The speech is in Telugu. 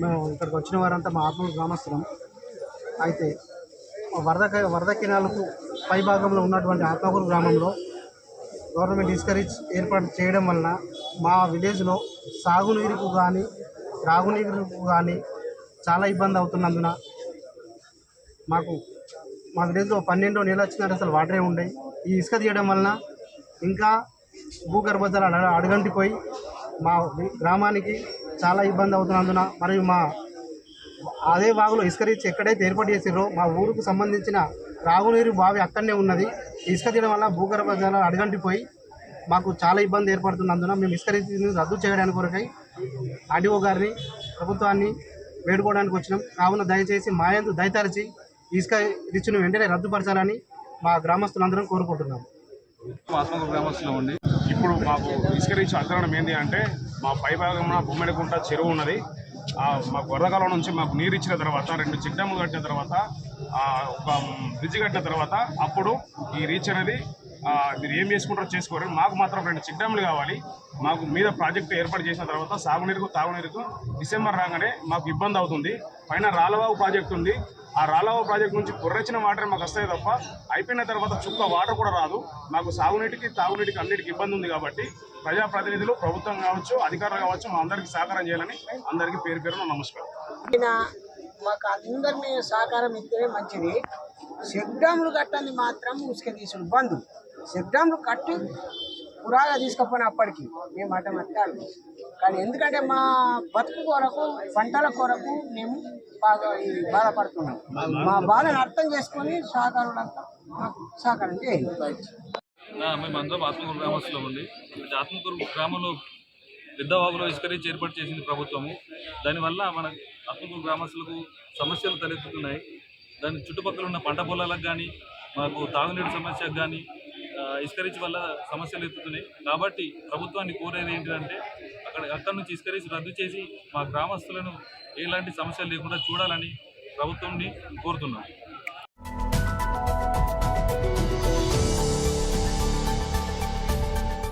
మేము ఇక్కడికి వచ్చిన వారంతా మా ఆత్మూరు గ్రామస్తులం. అయితే వరద కెనాలకు పై భాగంలో ఉన్నటువంటి ఆత్మకూరు గ్రామంలో గవర్నమెంట్ డిస్కరేజ్ ఏర్పాటు చేయడం వలన మా విలేజ్లో సాగునీరుకు కానీ త్రాగునీరుకు కానీ చాలా ఇబ్బంది అవుతున్నందున మాకు మా విలేజ్లో 12 నెలలు వచ్చినట్టు అసలు వాటరే ఉండేవి. ఈ ఇసుక తీయడం వలన ఇంకా భూగర్భ జలాలు అడుగంటిపోయి మా గ్రామానికి చాలా ఇబ్బంది అవుతున్నందున మరియు మా అదే వాగులో ఇసుక రీచ్ ఎక్కడైతే ఏర్పాటు చేసిరో మా ఊరుకు సంబంధించిన త్రాగునీరు బావి అక్కడనే ఉన్నది. ఇసుక తీయడం వల్ల భూగర్భ జలాలు అడుగంటిపోయి మాకు చాలా ఇబ్బంది ఏర్పడుతున్నందున మేము ఇసుక రీచ్ని రద్దు చేయడానికి కొరకై ఆర్డీఓ గారిని ప్రభుత్వాన్ని వేడుకోవడానికి వచ్చినాం. కావున దయచేసి మా యందు దయతరచి ఇసుక రీచ్ను వెంటనే రద్దుపరచాలని మా గ్రామస్తులందరం కోరుకుంటున్నాం. ఆత్మకూరు గ్రామస్తులు ఉండి ఇప్పుడు మాకు ఇసుక రీచ్ అంతరణం ఏంటి అంటే మా పైభాగంలో బొమ్మిడికుంట చెరువు ఉన్నది. మాకు వరదకాలం నుంచి మాకు నీరు ఇచ్చిన తర్వాత 2 చెక్ డ్యాములు కట్టిన తర్వాత ఒక బ్రిడ్జ్ కట్టిన తర్వాత అప్పుడు ఈ రీచ్ అనేది మీరు ఏం చేసుకుంటారో చేసుకోరు. మాకు మాత్రం 2 చెక్ డ్యాములు కావాలి. మాకు మీద ప్రాజెక్టు ఏర్పాటు చేసిన తర్వాత సాగునీరుకు తాగునీరుకు డిసెంబర్ రాగానే మాకు ఇబ్బంది అవుతుంది. పైన రాళ్ళవాగు ప్రాజెక్టు ఉంది. ఆ రాళ్ళవాగు ప్రాజెక్టు నుంచి కుర్రచ్చిన వాటర్ మాకు వస్తాయి తప్ప అయిపోయిన తర్వాత చుక్క వాటర్ కూడా రాదు. మాకు సాగునీటికి తాగునీటికి అన్నిటికీ ఇబ్బంది ఉంది. కాబట్టి ప్రజాప్రతినిధులు, ప్రభుత్వం కావచ్చు, అధికారులు కావచ్చు, మా అందరికీ సహకారం చేయాలని అందరికీ పేరు పేరున నమస్కారం. మాకు అందరినీ సహకారం ఇస్తేనే మంచిది. చెక్ డ్యాములు కట్టండి మాత్రం ఉసుక తీసుడు బంధు. చెక్ డ్యాములు కట్టి పురాగా తీసుకపోయిన అప్పటికి మేము అట్టమట్టాలి. కానీ ఎందుకంటే మా బతుకు కొరకు, పంటల కొరకు మేము బాగా బాధపడుతున్నాం. మా బాధను అర్థం చేసుకొని సహకారులంతా మాకు సహకారం చేయాలి. మేమందరం ఆత్మకూరు గ్రామస్తులో ఉండి ఆత్మకూరు గ్రామంలో పెద్దవాగులో ఇసుక రీచ్ ఏర్పాటు చేసింది ప్రభుత్వము. దానివల్ల మన ఆత్మకూరు గ్రామస్తులకు సమస్యలు తలెత్తుతున్నాయి. దాని చుట్టుపక్కల ఉన్న పంట పొలాలకు కానీ, మాకు తాగునీటి సమస్యకు కానీ ఇసుక రీచ్ వల్ల సమస్యలు ఎత్తుతున్నాయి. కాబట్టి ప్రభుత్వాన్ని కోరేది ఏంటంటే అక్కడి నుంచి ఇసుక రీచ్ రద్దు చేసి మా గ్రామస్తులను ఎలాంటి సమస్యలు లేకుండా చూడాలని ప్రభుత్వాన్ని కోరుతున్నాం.